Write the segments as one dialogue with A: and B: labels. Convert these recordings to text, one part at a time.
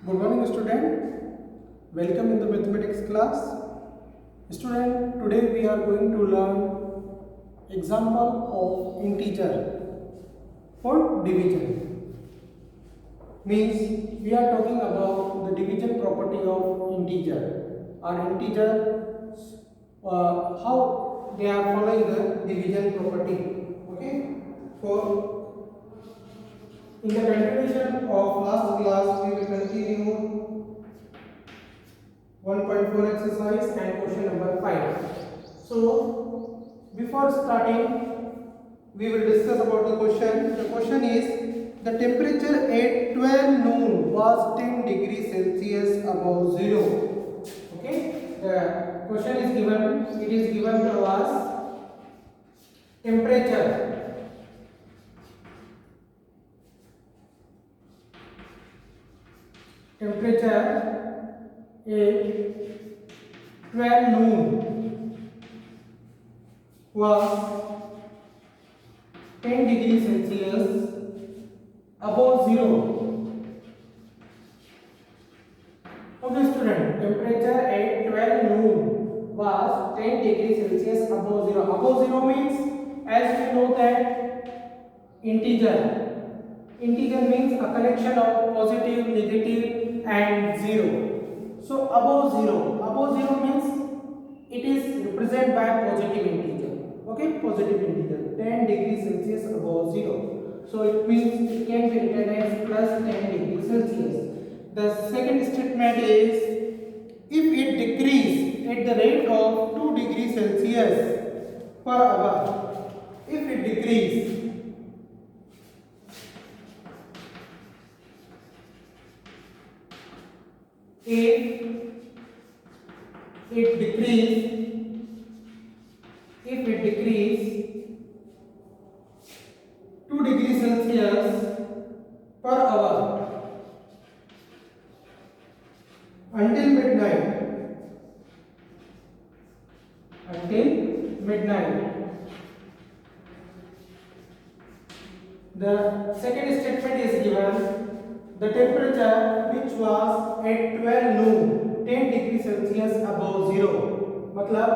A: Good morning, student. Welcome in the mathematics class. Student, today we are going to learn example of integer for division. Means we are talking about the division property of integer. Our integer, how they are following the division property. Okay. For in the continuation of last class, we will continue 1.4 exercise and question number 5. So, before starting, we will discuss about the question. The question is, the temperature at 12 noon was 10 degrees Celsius above 0. Okay, the question is given, it is given to us temperature. Temperature at 12 noon was 10 degrees Celsius above 0. Okay, student, temperature at 12 noon was 10 degrees Celsius above 0. Above 0 means, as we know that integer means a collection of positive, negative and 0. So above 0 means it is represented by positive integer. Okay, positive integer, 10 degrees Celsius above 0. So it means it can be written as plus 10 degrees Celsius. The second statement is, if it decrease at the rate of 2 degrees Celsius per hour, if it decrease if it decrease 2 degrees Celsius per hour until midnight. The second statement is given, the temperature which was at 12 noon 10 degree Celsius above 0, मतलब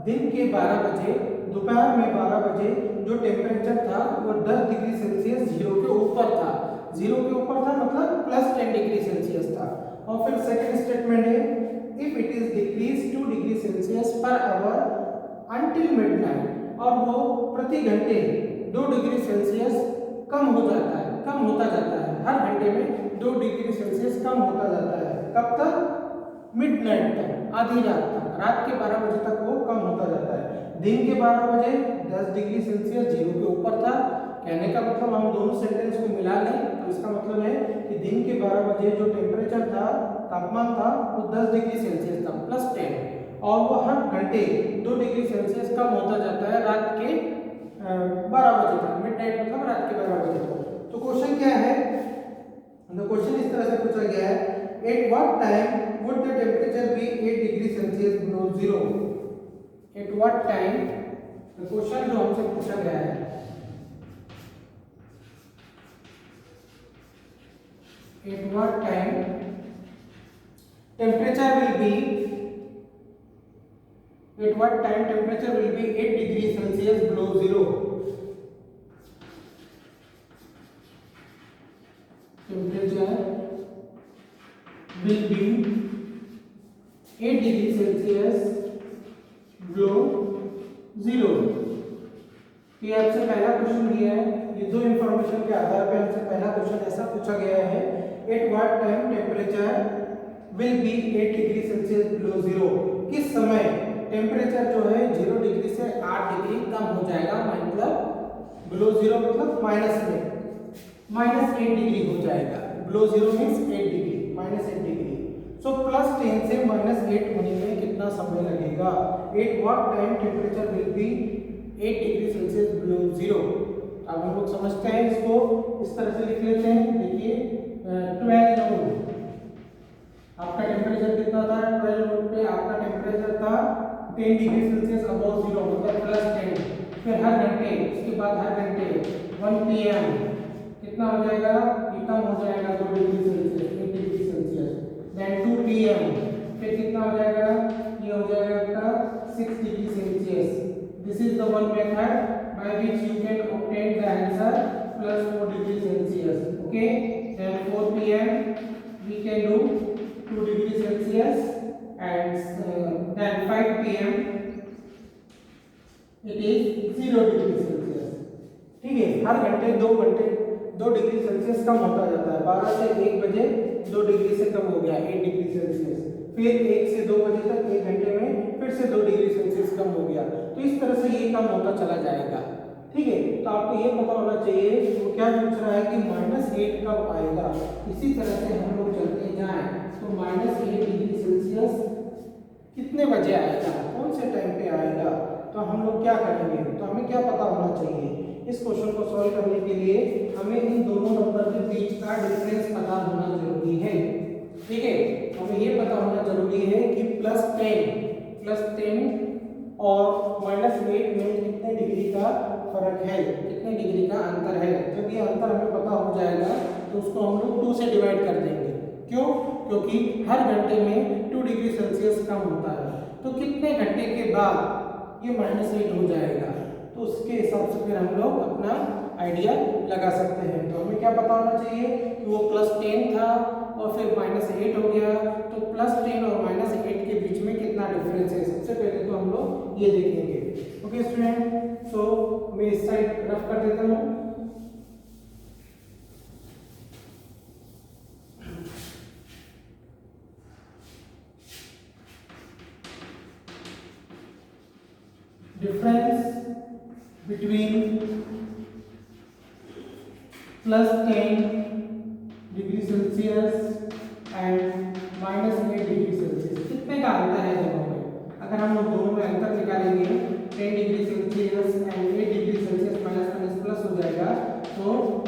A: दिन के 12 बजे, दोपहर में 12 बजे जो temperature था वो 10 डिग्री सेल्सियस 0 के ऊपर था। 0 के ऊपर था मतलब प्लस 10 डिग्री सेल्सियस था। और फिर सेकंड स्टेटमेंट है, if it is decrease 2 degree Celsius per hour until midnight, और वो प्रति घंटे 2 डिग्री सेल्सियस कम होता जाता है, हर घंटे में 2 डिग्री सेल्सियस कम होता जाता है। कब तक? मिडनाइट तक, आधी रात तक, रात के 12 बजे तक वो कम होता जाता है। दिन के 12 बजे 10 डिग्री सेल्सियस 0 के ऊपर था। कहने का मतलब, हम दोनों सेंटेंस को मिला लें तो इसका मतलब है कि दिन के 12 बजे जो टेम्परेचर था, तापमान था, वो 10 डिग्री सेल्सियस था प्लस 10, और वो हर घंटे 2 डिग्री सेल्सियस कम होता जाता है रात के 12 बजे तक। मिडनाइट मतलब रात के 12 बजे तक। तो क्वेश्चन क्या है? द क्वेश्चन इस तरह से पूछा गया है, at what time would the temperature be 8 degree Celsius below 0? At what time, the question जो हमसे पूछा गया है, at what time temperature will be 8 degree Celsius below 0. Temperature will be 8 degree Celsius below 0. ये आपसे पहला क्वेश्चन दिया है, ये दो इंफॉर्मेशन के आधार पर हमसे पहला क्वेश्चन ऐसा पूछा गया है, at what time temperature will be 8 degree Celsius below 0, किस समय टेम्परेचर जो है 0 डिग्री से 8 डिग्री कम हो जाएगा, मतलब बिलो 0 मतलब माइनस 8 डिग्री हो जाएगा। Below 0 means 8 degree, minus 8 degree. So plus 10 से माइनस 8 होने में कितना समय लगेगा? Eight what time temperature will be 8 degree Celsius below 0। अब हम लोग समझते हैं, इसको इस तरह से लिख लेते हैं। देखिए 12 नून, आपका टेम्परेचर कितना था? 12 नून पे आपका टेम्परेचर था 10 डिग्री सेल्सियस अबव 0, मतलब प्लस 10। फिर हर घंटे, उसके बाद हर घंटे 1 PM कितना हो जाएगा? ये कम हो जाएगा 2 degree Celsius, 8 degree Celsius. PM, फिर कितना हो जाएगा, ये हो जाएगा आपका 6 degree Celsius. This is the one method by which you can obtain the answer plus 4 degree Celsius. Okay, then 4 p.m. we can do 2 degree Celsius, and then 5 p.m. it is 0 degree Celsius. ठीक है, हर घंटे 2 degree Celsius कम होता जाता है। 12 से 1 बजे 2 degree से कम हो गया 8 डिग्री सेल्सियस, फिर 1 से 2 बजे तक 1 घंटे में फिर से 2 डिग्री सेल्सियस कम हो गया। तो इस तरह से ये कम होता चला जाएगा। ठीक है, तो आपको ये पता होना चाहिए वो क्या पूछ रहा है कि -8 कब आएगा। इसी तरह से हम लोग चलते जाएं तो -8 डिग्री सेल्सियस कितने बजे आएगा, कौन से टाइम पे आएगा, तो हम लोग क्या करेंगे, तो हमें क्या पता होना चाहिए। इस क्वेश्चन को सॉल्व करने के लिए हमें इन दोनों नंबर के बीच का डिफरेंस पता होना जरूरी है। ठीक है, हमें ये पता होना जरूरी है कि +10 और -8 में कितने डिग्री का फर्क है, कितने डिग्री का अंतर है। जब ये अंतर हमें पता हो जाएगा तो उसको हम लोग 2 से डिवाइड कर देंगे। क्यों? क्योंकि हर घंटे में 2 डिग्री सेल्सियस कम होता है, तो कितने घंटे के बाद ये -8 हो जाएगा, तो उसके हिसाब से फिर हम लोग अपना आइडिया लगा सकते हैं। तो हमें क्या पता होना चाहिए कि वो +10 था और फिर -8 हो गया, तो +10 और -8 के बीच में कितना डिफरेंस है, सबसे पहले तो हम लोग ये देखेंगे। ओके स्टूडेंट, सो मैं इस साइड रफ कर देता हूँ। Difference between +10 degree Celsius and -8 degree Celsius, कितने का अंतर है दोनों में। अगर हम लोग दोनों में अंतर निकालेंगे 10 degree Celsius and 8 degree Celsius minus plus हो जाएगा, तो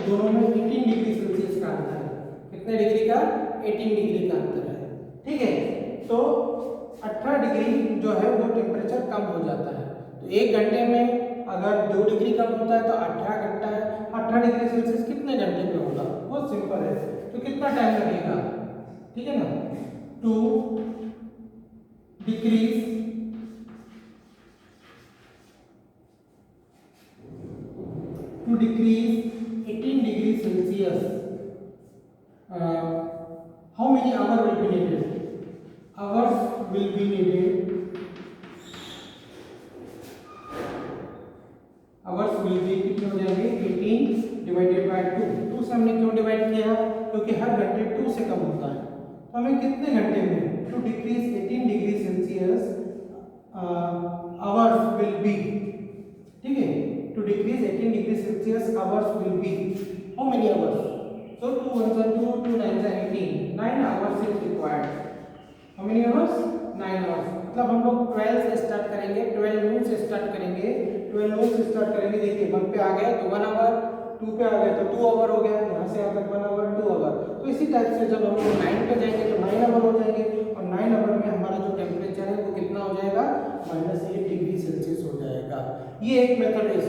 A: दोनों में 18 डिग्री सेल्सियस का अंतर है। कितने डिग्री का? 18 डिग्री का अंतर है। ठीक है, तो 18 डिग्री जो है वो टेम्परेचर कम हो जाता है। तो 1 घंटे में अगर 2 डिग्री कम होता है तो 18 डिग्री सेल्सियस कितने घंटे में होगा, बहुत सिंपल है। तो कितना टाइम लगेगा, ठीक है ना, to decrease 18 degree Celsius, how many hour will be needed, hours will be needed, hours will be कितने हो जाएंगे 18 डिवाइडेड बाय 2 से हमने क्यों डिवाइड किया, क्योंकि हर घंटे 2 से कम होता है। तो हमें कितने घंटे में to decrease 18 degree Celsius hours will be, ठीक है, to decrease 18 degree Celsius hours will be, how many hours, so 2 1 2 2 9 18, 9 hours is required. How many hours, 9 hours. मतलब हम लोग 12 से स्टार्ट करेंगे, 12 नून से स्टार्ट करेंगे, 12 नून से स्टार्ट करेंगे। देखिए 1 पे आ गए तो 1 आवर, 2 पे आ गए तो 2 आवर हो गया, यहाँ से यहाँ तक 1 आवर 2 आवर। तो इसी टाइप से जब हम लोग 9 पे जाएंगे तो 9 आवर हो जाएंगे, और 9 आवर में हमारा जो टेम्परेचर है वो कितना हो जाएगा, -8 डिग्री सेल्सियस हो जाएगा। ये एक मेथड है।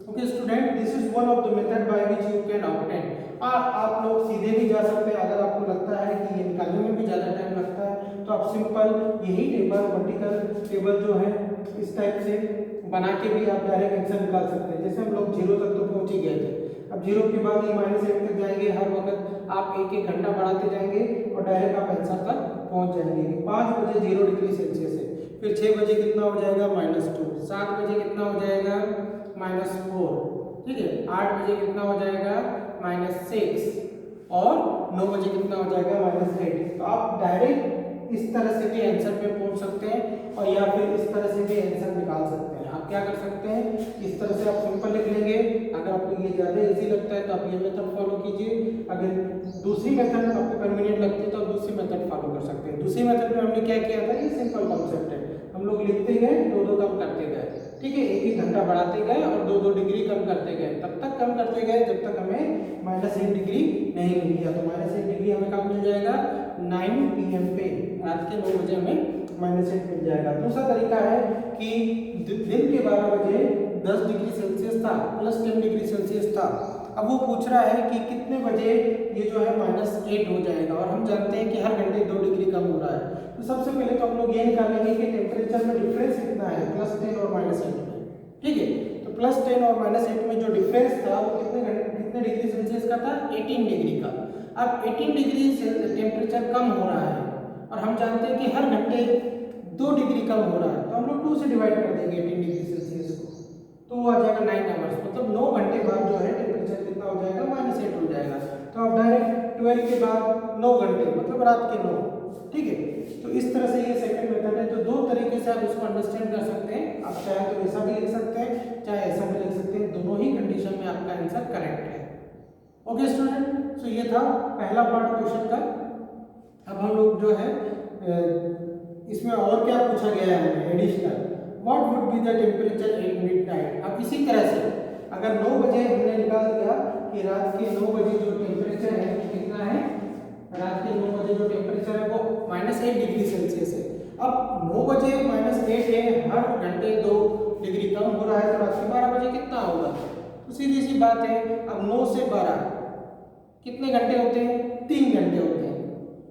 A: Okay student, this is one of the method by which you can obtain. आप लोग सीधे भी जा सकते हैं, अगर आपको लगता है कि ये निकालने में भी ज़्यादा टाइम लगता है तो आप सिंपल यही टेबल, वर्टिकल टेबल जो है इस टाइप से बना के भी आप डायरेक्ट आंसर निकाल सकते हैं। जैसे हम लोग 0 तक तो पहुंच ही गए थे, अब 0 के बाद ये -8 तक जाएंगे, हर वक्त आप 1 घंटा बढ़ाते जाएंगे और डायरेक्ट आप आंसर तक पहुंच जाएंगे। 5 बजे 0 डिग्री सेल्सियस है, फिर 6 बजे कितना हो जाएगा -2, 7 बजे कितना हो जाएगा -4, ठीक है, 8 बजे कितना हो जाएगा -6, और 9 बजे कितना हो जाएगा -8। तो आप डायरेक्ट इस तरह से भी आंसर पे पहुंच सकते हैं, और या फिर इस तरह से भी आंसर निकाल सकते हैं। आप क्या कर सकते हैं, इस तरह से आप सिंपल लिख लेंगे। अगर आपको ये ज़्यादा इजी लगता है तो आप ये मेथड फॉलो कीजिए, अगर दूसरी मेथड आपको कन्वीनियंट लगती है तो आप दूसरी मेथड फॉलो कर सकते हैं। दूसरी मेथड में हमने क्या किया था, ये सिंपल कॉन्सेप्ट है, हम लोग लिखते गए, 2 कम करते गए, ठीक है, 1 घंटा बढ़ाते गए और 2 डिग्री कम करते गए, तब तक कम करते गए जब तक हमें -8 डिग्री नहीं मिल गया। तो -8 डिग्री हमें कब मिल जाएगा, 9 PM पे, रात के 9 बजे हमें -8 मिल जाएगा। दूसरा तरीका है कि दिन के 12 बजे 10 डिग्री सेल्सियस था, +10 डिग्री सेल्सियस था। अब वो पूछ रहा है कि कितने बजे ये जो है -8 हो जाएगा, और हम जानते हैं कि हर घंटे 2 डिग्री कम हो रहा है। तो सबसे पहले तो हम लोग ये निकालेंगे कि टेम्परेचर में डिफरेंस कितना है +10 और -8 में। ठीक है, तो +10 और -8 में जो डिफरेंस था वो कितने डिग्री सेल्सियस का था, 18 डिग्री का। अब 18 डिग्री से टेम्परेचर कम हो रहा है, और हम जानते हैं कि हर घंटे 2 डिग्री कम हो रहा है, तो हम लोग 2 से डिवाइड कर देंगे 18 डिग्री सेल्सियस को, तो वो आ जाएगा 9 आवर्स, मतलब 9 घंटे बाद जो है टेम्परेचर कितना हो जाएगा, -8 हो जाएगा। तो अब डायरेक्ट 12 के बाद 9 घंटे मतलब रात के 9। ठीक है, तो इस तरह से ये सेकंड मेथड है। तो 2 तरीके से आप इसको अंडरस्टैंड कर सकते हैं, आप चाहे तो ऐसा भी लिख सकते हैं, चाहे ऐसा भी लिख सकते हैं, दोनों ही कंडीशन में आपका आंसर करेक्ट है। ओके स्टूडेंट, सो ये था पहला पार्ट क्वेश्चन का। अब हम लोग जो है इसमें और क्या पूछा गया है additional, what would be the temperature in midnight. अब इसी तरह से अगर 9 बजे हमने निकाल दिया कि रात के 9 बजे जो टेम्परेचर है वो कितना है, रात के 9 बजे जो टेम्परेचर है वो -8 डिग्री सेल्सियस है। अब 9 बजे -8 है, हर घंटे 2 डिग्री कम हो रहा है, तो रात के 12 बजे कितना होगा। तो सीधी सी बात है, अब 9 से 12 कितने घंटे होते हैं, 3 घंटे होते हैं।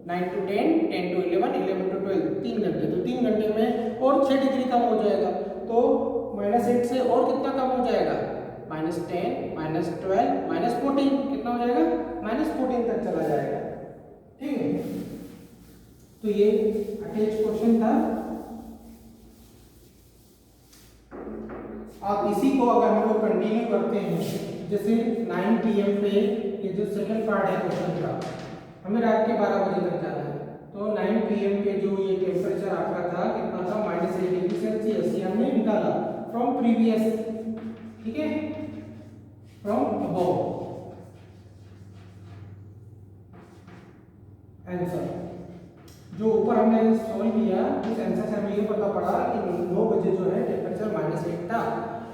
A: 9 to 10, 10 to 11, 11 to 12, 3 घंटे। तो 3 घंटे में और 6 डिग्री कम हो जाएगा, तो -8 से और कितना कम हो जाएगा, -10, -12, -14, कितना हो जाएगा, -14 तक चला जाएगा। ठीक है, तो ये अटैच क्वेश्चन था। आप इसी को अगर हम लोग कंटिन्यू करते हैं, जैसे 9 PM पे ये जो सेकंड पार्ट है क्वेश्चन का, हमें रात के 12 बजे तक जाना है, तो 9 PM पे जो ये टेम्परेचर आपका था कितना था, -8 डिग्री सेल्सियस, ये हमने निकाला फ्रॉम प्रीवियस, ठीक है, फ्रॉम अबव आंसर। जो ऊपर हमने सॉल्व किया उस आंसर से हमें ये पता पड़ा कि 9 बजे जो है टेम्परेचर -8 था।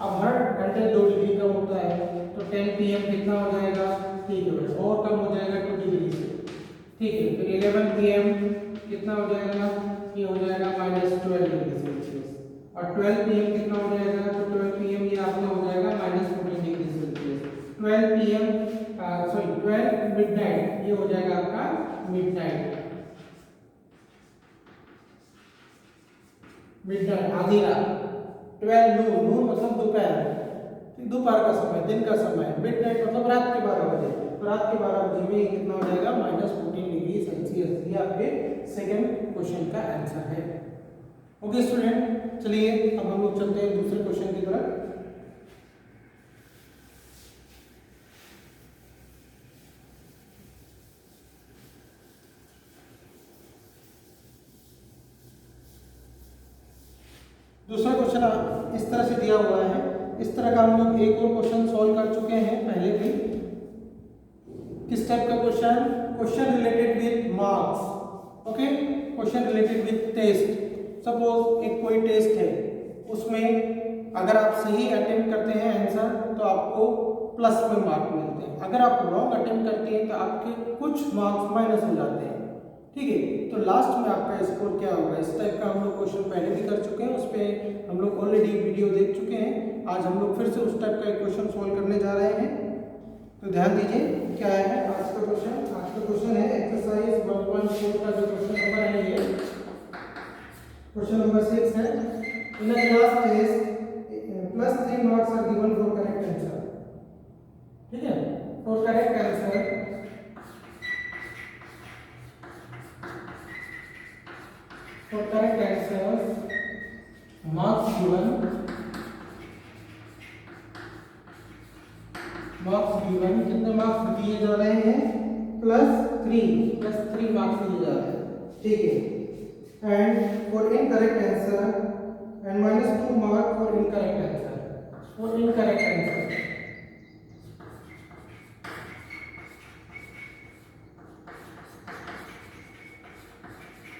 A: अब हर घंटे 2 डिग्री कम होता है, तो 10 PM कितना हो जाएगा, ठीक है, और कम हो जाएगा 2 डिग्री से। ठीक है, फिर 11 PM कितना हो जाएगा, ये हो जाएगा -12 डिग्री सेल्सियस, और 12 PM कितना हो जाएगा, तो 12 PM ये आपका हो जाएगा -14 degree Celsius. 12 PM sorry 12 midnight, ये हो जाएगा आपका मिडनाइट, मिडनाइट आधी रात। 12 नून मतलब दोपहर, दोपहर का समय, दिन का समय। मिडनाइट मतलब रात के 12 बजे, तो रात के 12 बजे में कितना हो जाएगा, -14 डिग्री सेल्सियस। ये आपके सेकंड क्वेश्चन का आंसर है। ओके स्टूडेंट, चलिए अब हम लोग चलते हैं दूसरे क्वेश्चन की तरफ। दूसरा क्वेश्चन इस तरह से दिया हुआ है, इस तरह का हम लोग एक और क्वेश्चन सॉल्व कर चुके हैं पहले भी। किस टाइप का question, question related with marks. Okay, question related with test. Suppose एक कोई टेस्ट है, उसमें अगर आप सही अटेम्प्ट करते हैं आंसर तो आपको प्लस में मार्क मिलते हैं, अगर आप रॉन्ग अटेम्प्ट करते हैं तो आपके कुछ मार्क्स माइनस हो जाते हैं। ठीक है, तो लास्ट में आपका स्कोर क्या होगा, इस टाइप का हम लोग क्वेश्चन पहले भी कर चुके हैं, उस पर हम लोग ऑलरेडी वीडियो देख चुके हैं। आज हम लोग फिर से उस टाइप का एक क्वेश्चन सॉल्व करने जा रहे हैं, तो ध्यान दीजिए क्या है आज का क्वेश्चन। आज का क्वेश्चन है एक्सरसाइज 1.4 का जो क्वेश्चन नंबर है, ये क्वेश्चन नंबर 6 है। In a class test +3 marks are given for correct answer. ठीक है, for correct answer for correct answers marks given कितने मार्क्स दिए जा रहे हैं, +3 मार्क्स दिए जा रहे हैं। ठीक है, and for incorrect answer and -2 mark for incorrect answer, for incorrect answer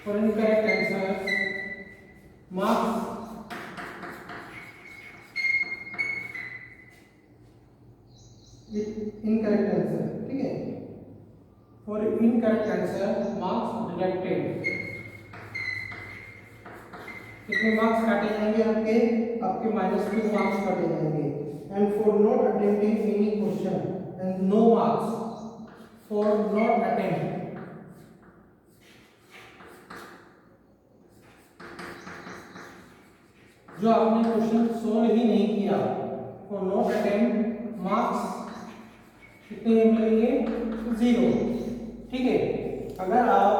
A: for incorrect answers marks incorrect answer। ठीक है, for incorrect answer marks deducted। कितने मार्क्स काटे जाएंगे आपके? आपके -2 मार्क्स काटे जाएंगे। And for not attempting any question and no marks for not attempt. जो आपने क्वेश्चन सोल्व ही नहीं किया, फॉर नॉट अटेम्प्ट मार्क्स कितने मिलेंगे? 0। ठीक है। अगर आप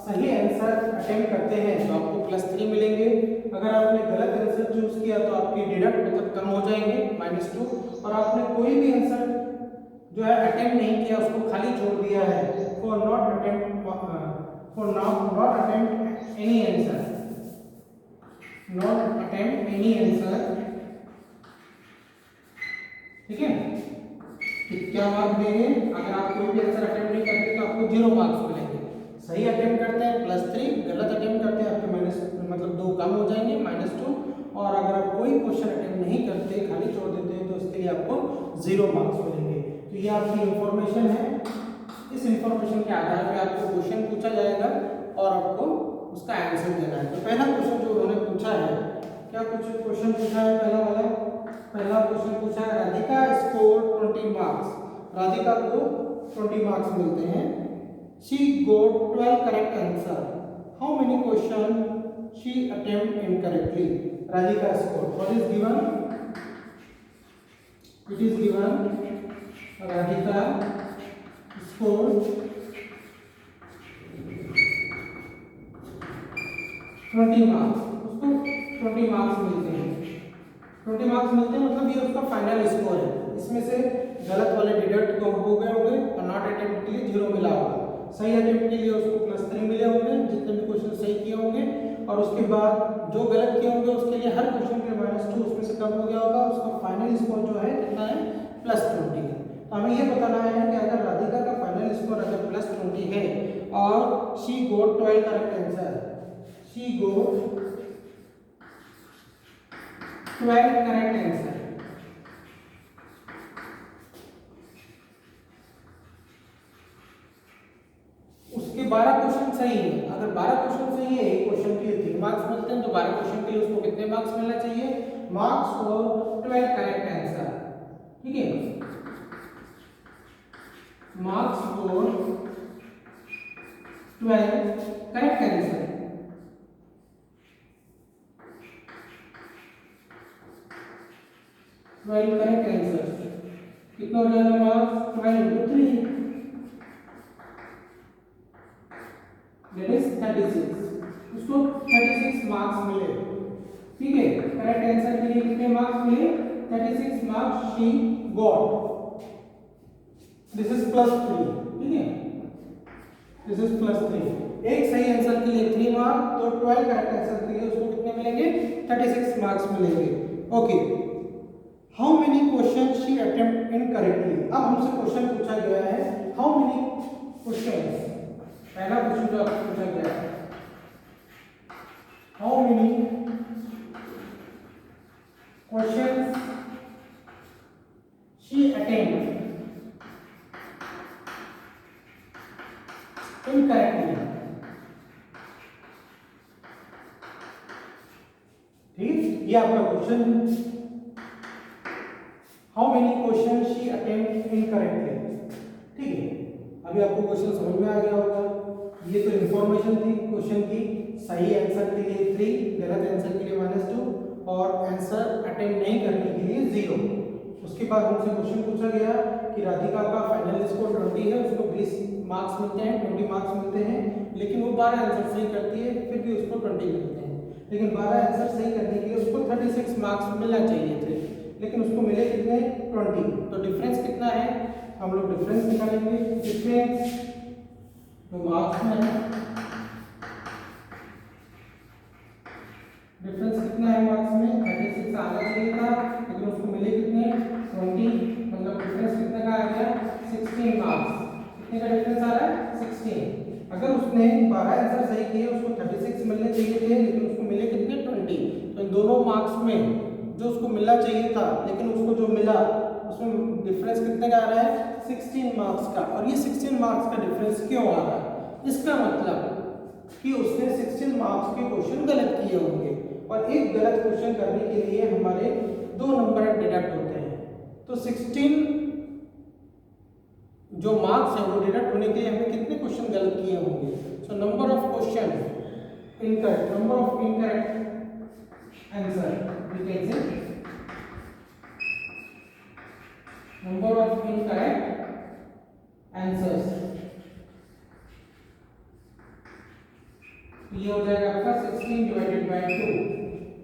A: सही आंसर अटेम्प्ट करते हैं तो आपको +3 मिलेंगे। अगर आपने गलत आंसर चूज किया तो आपके डिडक्ट मतलब कम हो जाएंगे -2। और आपने कोई भी आंसर जो है अटेम्प्ट नहीं किया, उसको खाली छोड़ दिया है, for not attempt any answer, not attempt any answer. ठीक है। क्या मार्क देंगे? अगर आप कोई भी आंसर अटेम्प्ट नहीं करते तो आपको 0 मार्क्स मिलेंगे। सही अटेम्प्ट करते हैं +3, गलत अटेम्प्ट करते हैं आपके -2 कम हो जाएंगे -2। और अगर आप कोई क्वेश्चन अटेम्प्ट नहीं करते, खाली छोड़ देते हैं, तो उसके लिए आपको 0 मार्क्स मिलेंगे। तो ये आपकी इंफॉर्मेशन है। इस इंफॉर्मेशन के आधार पर आपको क्वेश्चन पूछा जाएगा और आपको उसका आंसर देना है। तो पहला क्वेश्चन जो उन्होंने पूछा है, क्या कुछ क्वेश्चन पूछा है? पहला क्वेश्चन पूछा है, राधिका स्कोर 20 मार्क्स। राधिका को 20 मार्क्स मिलते हैं। She got 12 correct answer. How many question she attempt incorrectly? Radhika score. What is given? It is given Radhika score 20 marks. उसको 20 मार्क्स मिलते हैं। 20 मार्क्स मिलते हैं मतलब ये उसका फाइनल स्कोर है। इसमें से गलत वाले डिडक्ट हो गए होंगे और नॉट अटेम्प्ट के लिए 0 मिला होगा। सही अटेम्प्ट के लिए उसको +3 मिले होंगे, जितने भी क्वेश्चन सही किए होंगे। और उसके बाद जो गलत किए होंगे उसके लिए हर क्वेश्चन के -2 उसमें से कम हो गया होगा। उसका फाइनल स्कोर जो है कितना है? +20 है। तो हमें ये बताना है कि अगर राधिका का फाइनल स्कोर अगर +20 है और she got 12 correct answer, she got 12 correct answer, उसके 12 क्वेश्चन सही है। अगर 12 क्वेश्चन सही है, एक क्वेश्चन के लिए 3 मार्क्स मिलते हैं, तो 12 क्वेश्चन के लिए उसको कितने मार्क्स मिलना चाहिए? Marks for 12 correct answer. ठीक है। Marks for 12 correct answer. Correct answer कितना हो जाएगा? Marks 12 × 3, that is 36। उसको 36 मार्क्स मिले। ठीक है। करेक्ट आंसर के लिए कितने मार्क्स मिले? 36 marks she got. This is +3। ठीक है। This is +3। एक सही आंसर के लिए 3 मार्क्स, तो 12 करेक्ट आंसर के लिए उसको कितने मिलेंगे? 36 मार्क्स मिलेंगे। Okay. How many question she attempt incorrectly. अब हमसे क्वेश्चन पूछा गया है, हाउ मेनी क्वेश्चंस। पहला क्वेश्चन जो आपको पूछा गया है, how many questions she attempt incorrectly. ठीक, ये आपका क्वेश्चन है। How many question she attempt incorrectly. ठीक है। अभी आपको क्वेश्चन समझ में आ गया होगा। ये तो इंफॉर्मेशन थी क्वेश्चन की। सही आंसर के लिए 3, गलत आंसर के लिए -2 और आंसर अटेम्प्ट नहीं करने के लिए 0। उसके बाद हमसे क्वेश्चन पूछा गया कि राधिका का फाइनल स्कोर 20 है, उसको 20 मार्क्स मिलते हैं, 20 मार्क्स मिलते हैं, लेकिन वो 12 आंसर सही करती है, फिर भी उसको 20 मिलते हैं। लेकिन 12 आंसर सही करने के लिए उसको 36 मार्क्स मिलना चाहिए थे, लेकिन उसको मिले कितने? 20। तो डिफरेंस कितना है? हम लोग डिफरेंस निकालेंगे। डिफरेंस तो मार्क्स में है, डिफरेंस कितना है मार्क्स में? 36 आना चाहिए था, लेकिन उसको मिले कितने? 20। मतलब डिफरेंस कितने का आ गया? 16 मार्क्स। कितने का डिफरेंस आ रहा है? 16। अगर उसने 12 आंसर सही किए, उसको 36 मिलने चाहिए थे, लेकिन उसको मिले कितने? 20। तो इन दोनों मार्क्स में जो उसको मिलना चाहिए था, लेकिन उसको जो मिला उसमें डिफरेंस कितने का आ रहा है? 16 मार्क्स का। और ये 16 मार्क्स का डिफरेंस क्यों आ रहा है? इसका मतलब कि उसने 16 मार्क्स के क्वेश्चन गलत किए होंगे। और एक गलत क्वेश्चन करने के लिए हमारे 2 नंबर डिडक्ट होते हैं। तो 16 जो मार्क्स है वो डिडक्ट होने के लिए हमें कितने क्वेश्चन गलत किए होंगे। So number of question incorrect, number of incorrect answer we can say number of incorrect answers, ये हो जाएगा आपका 16 डिवाइडेड बाय 2,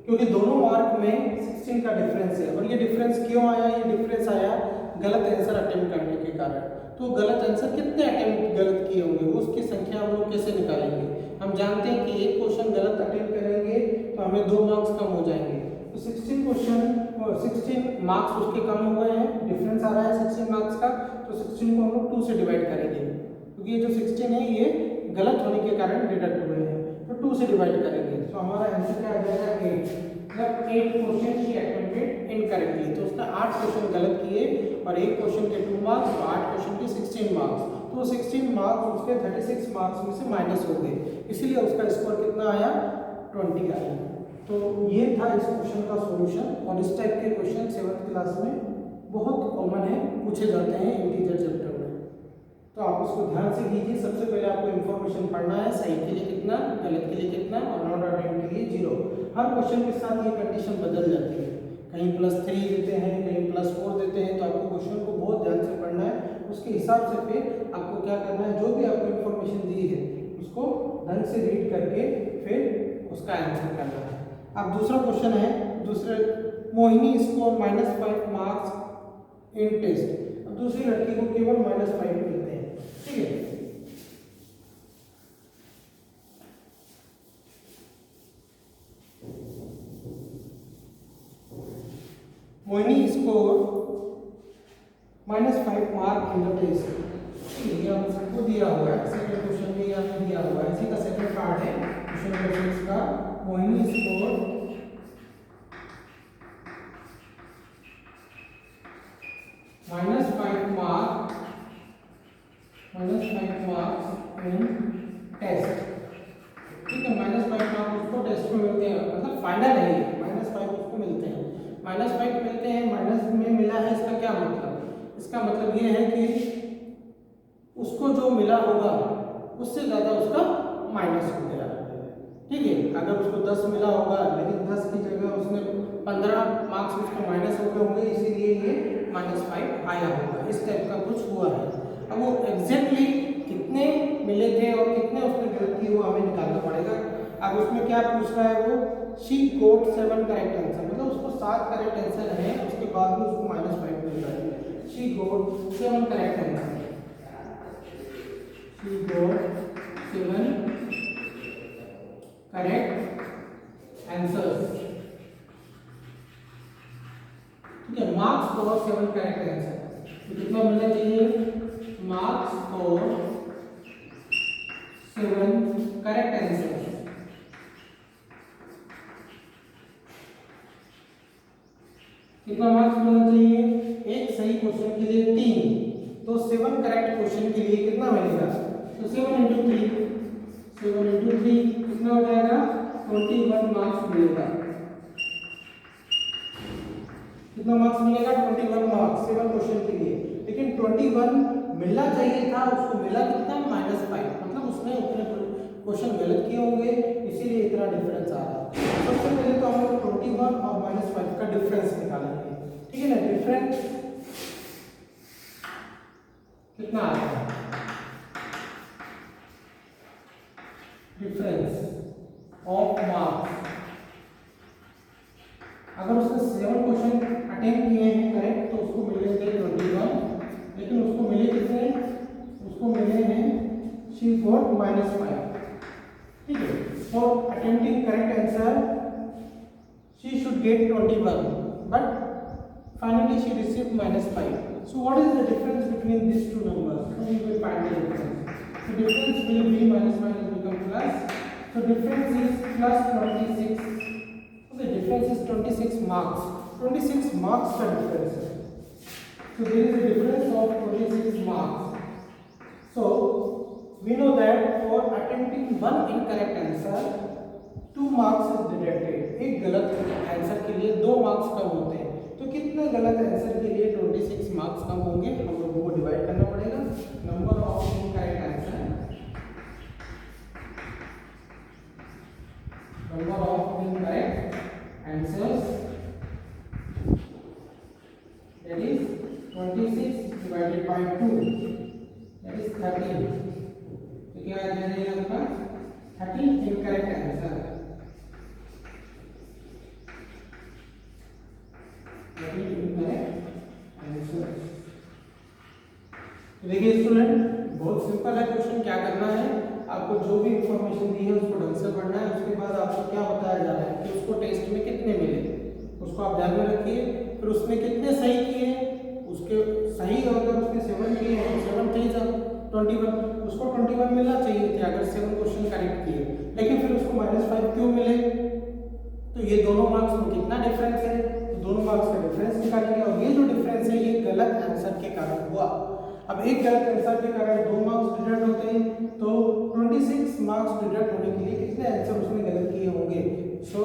A: क्योंकि दोनों मार्क में 16 का डिफरेंस है। और ये डिफरेंस क्यों आया, ये डिफरेंस आया गलत आंसर अटेम्प्ट करने के कारण। तो गलत आंसर कितने अटेम्प्ट गलत किए होंगे वो उसकी संख्या हम लोग कैसे निकालेंगे। हम जानते हैं कि एक क्वेश्चन गलत अटेम्प्ट करेंगे तो हमें 2 मार्क्स कम हो जाएंगे। तो 16 मार्क्स उसके कम हो गए हैं, डिफरेंस आ रहा है 16 मार्क्स का। तो 16 को हम लोग 2 से डिवाइड करेंगे, क्योंकि ये जो 16 है ये गलत होने के कारण डिडक्ट हुए हैं। तो 2 से डिवाइड करेंगे तो हमारा आंसर क्या आ जाएगा 8। मतलब 8 क्वेश्चन शी अटेम्प्टेड इनकरेक्टली। तो उसने 8 क्वेश्चन गलत किए और एक क्वेश्चन के 2 मार्क्स, तो 8 क्वेश्चन के 16 मार्क्स। तो 16 मार्क्स उसके 36 मार्क्स में से माइनस हो गए, इसीलिए उसका स्कोर कितना आया 20 आया। तो ये था इस क्वेश्चन का सॉल्यूशन। और इस टाइप के क्वेश्चन 7th क्लास में बहुत कॉमन है, पूछे जाते हैं इंटीजर चैप्टर में। तो आप उसको ध्यान से कीजिए। सबसे पहले आपको इन्फॉर्मेशन पढ़ना है, सही के लिए कितना, गलत के लिए कितना और नॉट अटेम्प्ट के लिए 0। हर क्वेश्चन के साथ ये कंडीशन बदल जाती है, कहीं +3 देते हैं, कहीं +4 देते हैं। तो आपको क्वेश्चन को बहुत ध्यान से पढ़ना है, उसके हिसाब से फिर आपको क्या करना है, जो भी आपको इन्फॉर्मेशन दी है उसको ढंग से रीड करके फिर उसका आंसर करना है। अब दूसरा क्वेश्चन है, दूसरे Mohini score -5 marks in test. अब दूसरी लड़की को केवल -5 मिलते हैं, ठीक है। Mohini score -5 mark in the test, ये हम सबको दिया हुआ है, सेकंड क्वेश्चन में यहाँ दिया हुआ है। इसी का सेकंड पार्ट है क्वेश्चन नंबर 6 का। Mohini score -5 marks in test, ठीक है। -5 मार्क्स उसको टेस्ट में मिलते हैं, मतलब फाइनल है ये, -5 उसको मिलते हैं, -5 मिलते हैं। माइनस में मिला है, इसका क्या मतलब, इसका मतलब ये है कि उसको जो मिला होगा उससे ज़्यादा उसका माइनस हो गया, ठीक है। अगर उसको 10 मिला होगा लेकिन 10 की जगह उसने 15 मार्क्स उसका माइनस हो गए होंगे, इसीलिए ये -5 आया होगा। इस टाइप का कुछ हुआ है। अब वो एग्जैक्टली कितने मिले थे और कितने उसने गलत किए वो हमें निकालना पड़ेगा। अब उसमें क्या पूछ रहा है वो, शी गोट 7 करेक्ट आंसर, मतलब उसको 7 करेक्ट आंसर है, उसके बाद भी उसको -5 मिल रहा है। She got 7 correct answer, she got 7 correct answers, ठीक है। मार्क्स फॉर 7 करेक्ट आंसर, तो कितना मिलना चाहिए, मार्क्स फॉर 7 करेक्ट आंसर, कितना मार्क्स मिलना चाहिए, एक सही क्वेश्चन के लिए 3, तो 7 करेक्ट क्वेश्चन के लिए कितना मिलेगा, तो 7 × 3 कितना हो जाएगा, 21 मार्क्स मिलेगा। कितना मार्क्स मिलेगा, 21 मार्क्स 7 क्वेश्चन के लिए। लेकिन 21 मिलना चाहिए था, उसको मिला कितना, -5, मतलब उसने उतने क्वेश्चन गलत किए होंगे, इसीलिए इतना डिफरेंस आ रहा है। सबसे पहले तो हम लोग 21 और -5 का डिफरेंस निकालेंगे, ठीक है ना। डिफरेंस कितना आ रहा है, डिफरेंस ऑफ मार्क्स, अगर उसने 7 क्वेश्चन अटेम्प्ट किए हैं करेक्ट तो उसको मिलेंगे 21, लेकिन उसको मिले कितने, उसको मिले हैं शी गॉट -5, ठीक है। For attempting correct answer she should get 21, but finally she received -5. So what is the difference between these two numbers? So we will find the difference. So difference will be -minus become plus. So difference is plus 26. So the difference is 26 marks. 26 marks का difference है. So there is a difference of 26 marks. So we know that for attempting one incorrect answer, 2 marks is deducted. एक गलत answer के लिए 2 marks कम होते हैं। तो कितने गलत आंसर के लिए 26 मार्क्स कम होंगे, हम लोगों को डिवाइड करना पड़ेगा number of incorrect answer, number of incorrect answers, that is 26 divided by 2, that is 13। तो क्या आ जाएगा आपका 13 इनकरेक्ट आंसर। देखिए स्टूडेंट, बहुत सिंपल है क्वेश्चन। क्या करना है, आपको जो भी इंफॉर्मेशन दी है उसको ढंग से पढ़ना है। उसके बाद आपको क्या बताया जा रहा है कि उसको टेस्ट में कितने मिले, उसको आप ध्यान में रखिए। फिर उसने कितने सही किए, उसके सही अगर उसने 7 किए हैं तो 7 3 21, उसको 21 मिलना चाहिए थे अगर 7 क्वेश्चन करेक्ट किए, लेकिन फिर उसको -5 क्यों मिले। तो ये दोनों मार्क्स में कितना डिफरेंस है, तो दोनों मार्क्स का डिफरेंस निकालेंगे। और ये जो डिफरेंस है ये गलत आंसर के कारण हुआ। अब एक गलत आंसर के कारण 2 मार्क्स डिडक्ट होते हैं, तो 26 मार्क्स डिडक्ट होने के लिए कितने आंसर उसने गलत किए होंगे। सो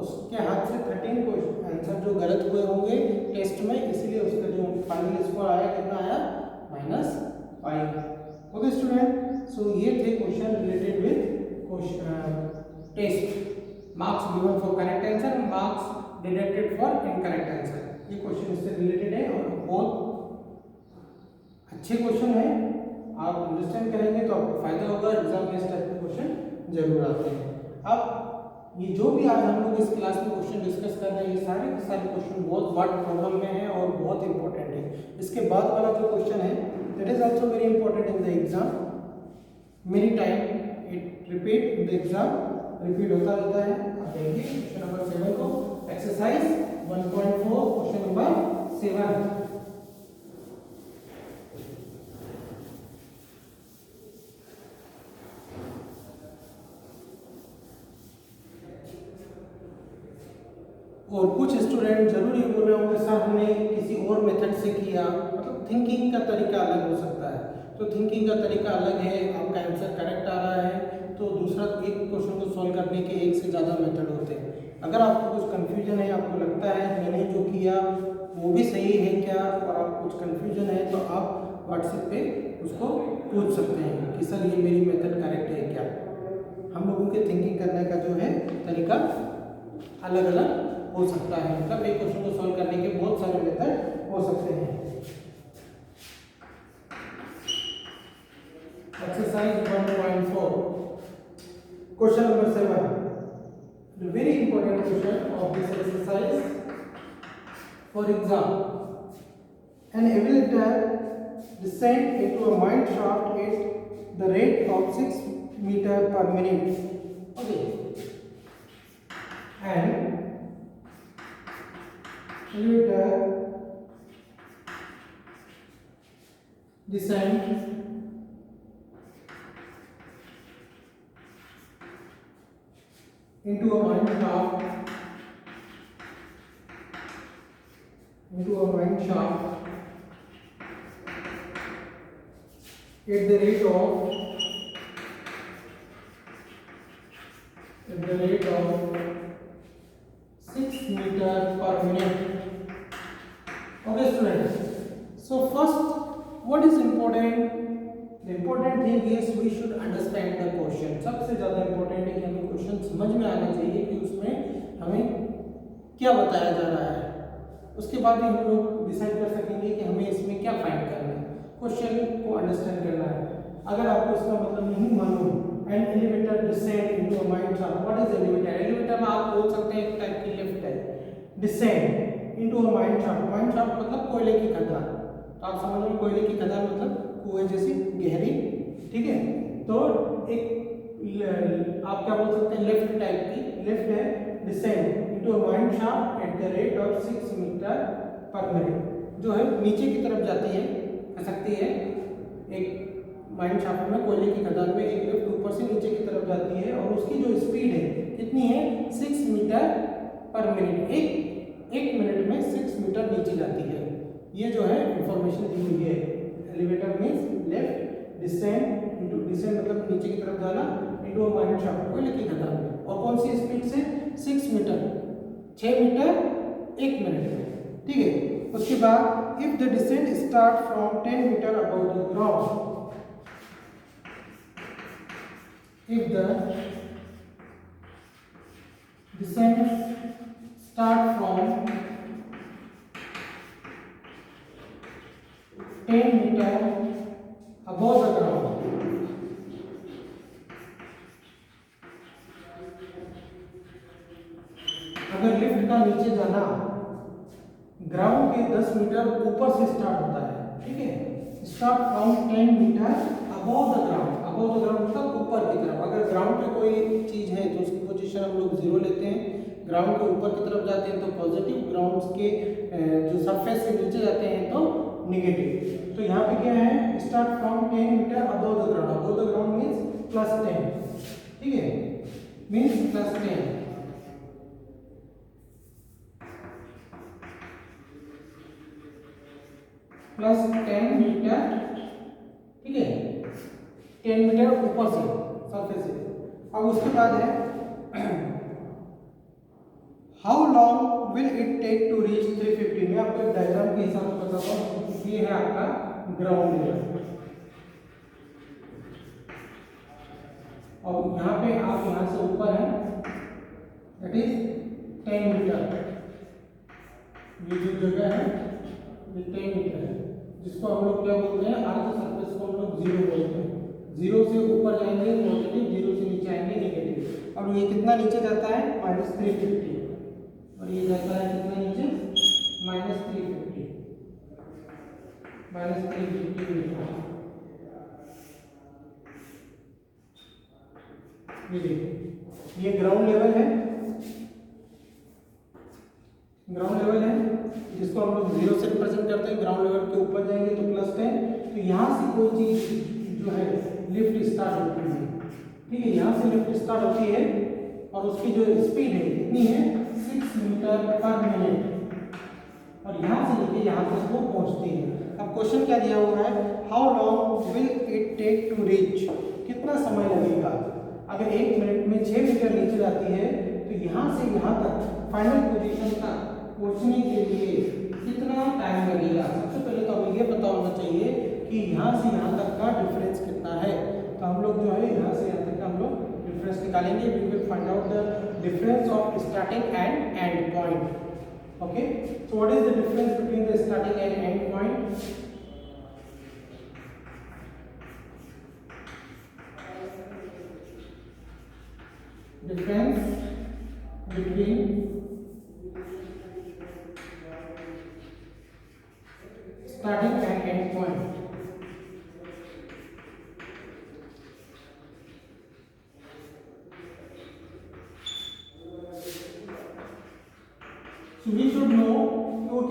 A: उसके हाथ से 13 क्वेश्चन आंसर जो गलत हुए होंगे टेस्ट में, इसलिए उसका जो फाइनल स्कोर आया कितना आया -5। ओके स्टूडेंट, सो ये थे question related with test, marks given for correct answer, marks deducted for incorrect answer. ये क्वेश्चन इससे रिलेटेड है और बहुत अच्छे क्वेश्चन है। आप अंडरस्टैंड करेंगे तो आपको फायदा होगा। एग्जाम में इस टाइप के क्वेश्चन जरूर आते हैं। अब ये जो भी आज हम लोग इस क्लास में क्वेश्चन डिस्कस कर रहे हैं, ये सारे के सारे क्वेश्चन बहुत वर्ड प्रॉब्लम में है और बहुत इंपॉर्टेंट है। इसके बाद वाला जो क्वेश्चन है that is also very important in the exam. Many time it repeat in the exam, repeat होता रहता है। आप देखिए क्वेश्चन नंबर 7 को, एक्सरसाइज 1.4 क्वेश्चन नंबर 7। और कुछ स्टूडेंट जरूर ये बोल रहे होंगे सर हमने किसी और मेथड से किया, मतलब थिंकिंग का तरीका अलग हो सकता है। तो थिंकिंग का तरीका अलग है, आपका आंसर करेक्ट आ रहा है तो दूसरा एक क्वेश्चन को सॉल्व करने के एक से ज़्यादा मेथड होते हैं। अगर आपको कुछ कन्फ्यूजन है, आपको लगता है मैंने जो किया वो भी सही है क्या, और आपको कुछ कन्फ्यूजन है तो आप व्हाट्सएप पे उसको पूछ सकते हैं कि सर ये मेरी मेथड करेक्ट है क्या। हम लोगों के थिंकिंग करने का जो है तरीका अलग अलग हो सकता है, मतलब एक क्वेश्चन को सॉल्व करने के बहुत सारे मेथड हो सकते हैं। Exercise 1.4 question number 7, the very important question of this exercise. For example, an elevator descends into a mine shaft at the rate of 6 meters per minute. Okay, and elevator descend into a mine shaft at the rate of 6 meters per minute. Okay students, so first what is important? The important thing is we should understand the question. सबसे ज़्यादा important है कि हमें question समझ में आना चाहिए कि उसमें हमें क्या बताया जा रहा है। उसके बाद ही हम लोग डिसाइड कर सकेंगे कि हमें इसमें क्या फाइंड करना है, क्वेश्चन को अंडरस्टैंड करना है। अगर आपको इसका मतलब नहीं मालूम, an elevator descend into a mine shaft, what is elevator? Elevator में आप बोल सकते हैं एक टाइप की लिफ्ट है। Descend into a mine shaft, mine shaft मतलब कोयले की खदान। तो आप समझ लो कोयले की खदान मतलब कुएं जैसी गहरी, ठीक है। तो एक आप क्या बोल सकते हैं लिफ्ट टाइप की लिफ्ट है, descend into a mine shaft at the rate of 6 meter per minute, जो है नीचे की तरफ जाती है, खसकती है। एक माइन शाफ्ट में कोयले की खदान में एक लिफ्ट ऊपर से नीचे की तरफ जाती है और उसकी जो स्पीड है कितनी है 6 मीटर पर मिनट, एक मिनट में 6 मीटर नीचे जाती है। ये जो है इंफॉर्मेशन दी हुई है। Elevator means left descend into, descend मतलब नीचे की तरफ जाना, इनटू अ माइन शाफ्ट कोयले की खदान में, और कौन सी स्पीड से 6 मीटर 6 मीटर 1 मिनट में, ठीक है। उसके बाद if the descent start from 10 meter above the ground, if the descent start from 10 meter above the ground, अगर लिफ्ट का नीचे जाना ग्राउंड के 10 मीटर ऊपर से स्टार्ट होता है, ठीक है, start from 10 meter above the ground, above the ground मतलब ऊपर की तरफ। अगर ग्राउंड पे कोई चीज है तो उसकी पोजीशन हम लोग 0 लेते हैं, ग्राउंड के ऊपर की तरफ जाते हैं तो पॉजिटिव, ग्राउंड के जो सरफेस से नीचे जाते हैं तो निगेटिव। तो यहाँ पे क्या है, start from 10 meter above the ground, above the ground means +10, ठीक है, मीन्स +10 +10 मीटर, ठीक है, 10 मीटर ऊपर से सरफेस से। अब उसके बाद है how long will it take to reach 350। मैं आपको एक डायग्राम के हिसाब से बताता हूँ। ये है आपका ग्राउंड लेवल, और यहाँ पे आप यहाँ से ऊपर है दैट इज 10 मीटर, ये जो जगह है ये 10 मीटर है, जिसको हम लोग क्या बोलते हैं, अर्थ सरफेस को हम लोग 0 बोलते हैं। 0 से ऊपर जाएंगे पॉजिटिव, 0 से नीचे आएंगे नेगेटिव। और ये कितना नीचे जाता है, -350, और ये जाता है कितना नीचे, -350 मीटर। ये देखिए, ये ग्राउंड लेवल है, ग्राउंड लेवल है जिसको हम लोग 0 से रिप्रेजेंट करते हैं। ग्राउंड लेवल के ऊपर जाएंगे तो +10। तो यहाँ से कोई चीज जो है लिफ्ट स्टार्ट होती है, ठीक है, यहाँ से लिफ्ट स्टार्ट होती है और उसकी जो स्पीड है कितनी है, 6 मीटर पर मिनट, और यहाँ से लेके यहाँ तक वो पहुँचती है। अब क्वेश्चन क्या दिया हुआ है, how long will it take to reach, कितना समय लगेगा। अगर 1 मिनट में 6 मीटर नीचे जाती है तो यहाँ से यहाँ तक फाइनल पोजीशन तक पहुंचने के लिए कितना टाइम लगेगा। सबसे पहले तो हमें ये पता होना चाहिए कि यहाँ से यहाँ तक का डिफरेंस कितना है। तो हम लोग जो है यहाँ से यहाँ तक का हम लोग डिफरेंस निकालेंगे। We will find out the difference of starting and end point. Okay, so what is the difference between the starting and end point? Difference between starting and end point. So we should know